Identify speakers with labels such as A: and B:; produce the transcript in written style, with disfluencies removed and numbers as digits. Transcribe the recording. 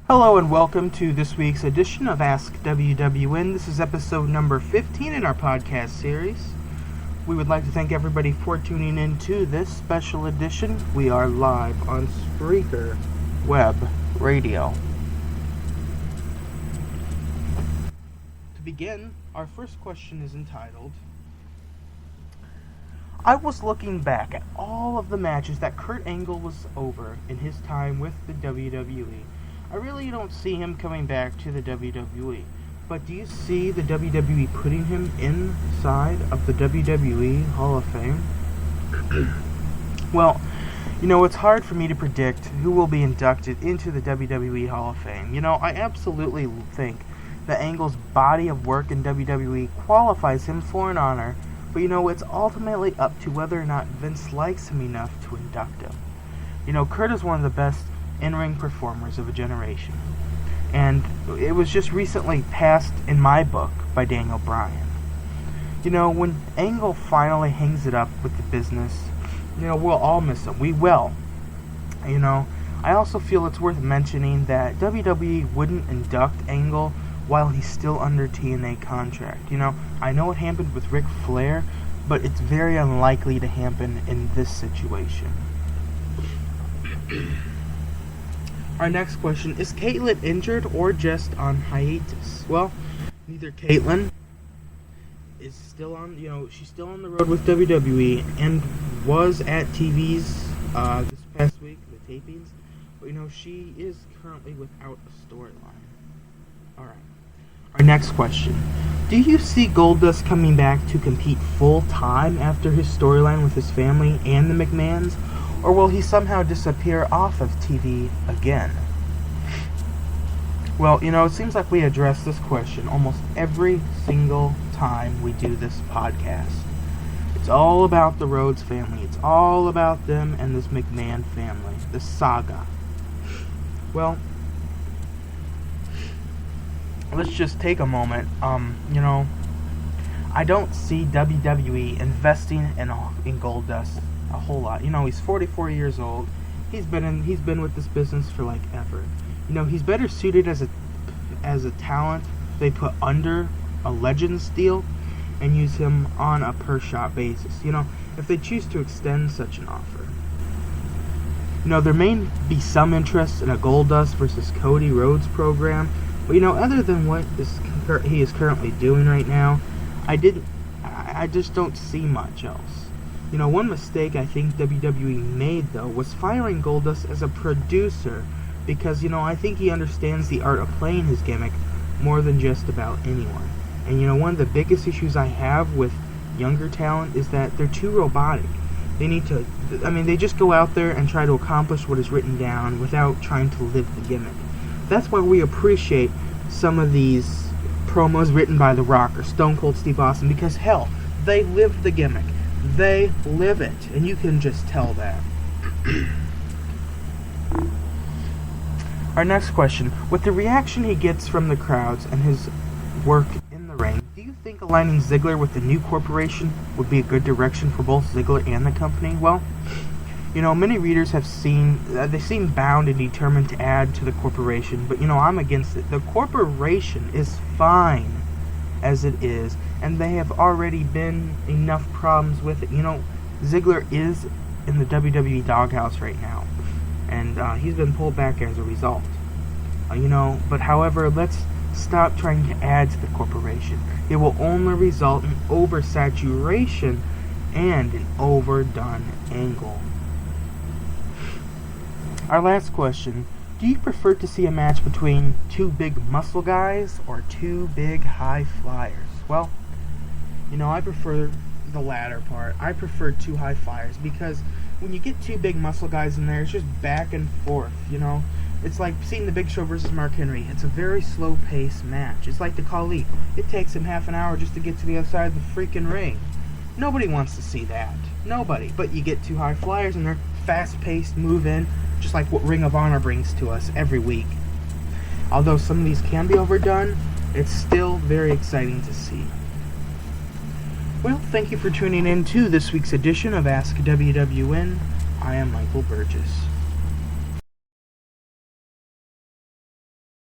A: Hello and welcome to this week's edition of Ask WWN. This is episode number 15 in our podcast series. We would like to thank everybody for tuning in to this special edition. We are live on Spreaker Web Radio. To begin, our first question is entitled, I was looking back at all of the matches that Kurt Angle was over in his time with the WWE. I really don't see him coming back to the WWE. But do you see the WWE putting him inside of the WWE Hall of Fame? Well, it's hard for me to predict who will be inducted into the WWE Hall of Fame. I absolutely think that Angle's body of work in WWE qualifies him for an honor. But it's ultimately up to whether or not Vince likes him enough to induct him. Kurt is one of the best in-ring performers of a generation. And it was just recently passed in my book by Daniel Bryan. When Angle finally hangs it up with the business, we'll all miss him. We will. I also feel it's worth mentioning that WWE wouldn't induct Angle while he's still under TNA contract. I know it happened with Ric Flair, but it's very unlikely to happen in this situation. Our next question, is Caitlyn injured or just on hiatus? Well, neither. Caitlyn is still on, she's still on the road with WWE and was at TV's this past week, the tapings. But, she is currently without a storyline. Alright. Our next question, do you see Goldust coming back to compete full-time after his storyline with his family and the McMahons? Or will he somehow disappear off of TV again? Well, it seems like we address this question almost every single time we do this podcast. It's all about the Rhodes family. It's all about them and this McMahon family, the saga. Well, let's just take a moment. I don't see WWE investing in Goldust a whole lot. He's 44 years old. He's been with this business for like ever. He's better suited as a talent they put under a Legends deal and use him on a per shot basis. If they choose to extend such an offer. There may be some interest in a Goldust versus Cody Rhodes program, but other than what he is currently doing right now, I just don't see much else. One mistake I think WWE made, though, was firing Goldust as a producer because, I think he understands the art of playing his gimmick more than just about anyone. And, one of the biggest issues I have with younger talent is that they're too robotic. They just go out there and try to accomplish what is written down without trying to live the gimmick. That's why we appreciate some of these promos written by The Rock or Stone Cold Steve Austin because, hell, they live the gimmick. They live it, and you can just tell that. Our next question. With the reaction he gets from the crowds and his work in the ring, do you think aligning Ziggler with the new corporation would be a good direction for both Ziggler and the company? Well, many readers they seem bound and determined to add to the corporation, but, I'm against it. The corporation is fine as it is, and they have already been enough problems with it. Ziggler is in the WWE doghouse right now, and he's been pulled back as a result. But however, let's stop trying to add to the corporation. It will only result in oversaturation and an overdone angle. Our last question. Do you prefer to see a match between two big muscle guys or two big high flyers? Well, I prefer the latter part. I prefer two high flyers because when you get two big muscle guys in there, it's just back and forth, It's like seeing the Big Show versus Mark Henry. It's a very slow-paced match. It's like the Khali. It takes him half an hour just to get to the other side of the freaking ring. Nobody wants to see that. Nobody. But you get two high flyers and they're fast-paced, move in, just like what Ring of Honor brings to us every week. Although some of these can be overdone, it's still very exciting to see. Well, thank you for tuning in to this week's edition of Ask WWN. I am Michael Burgess.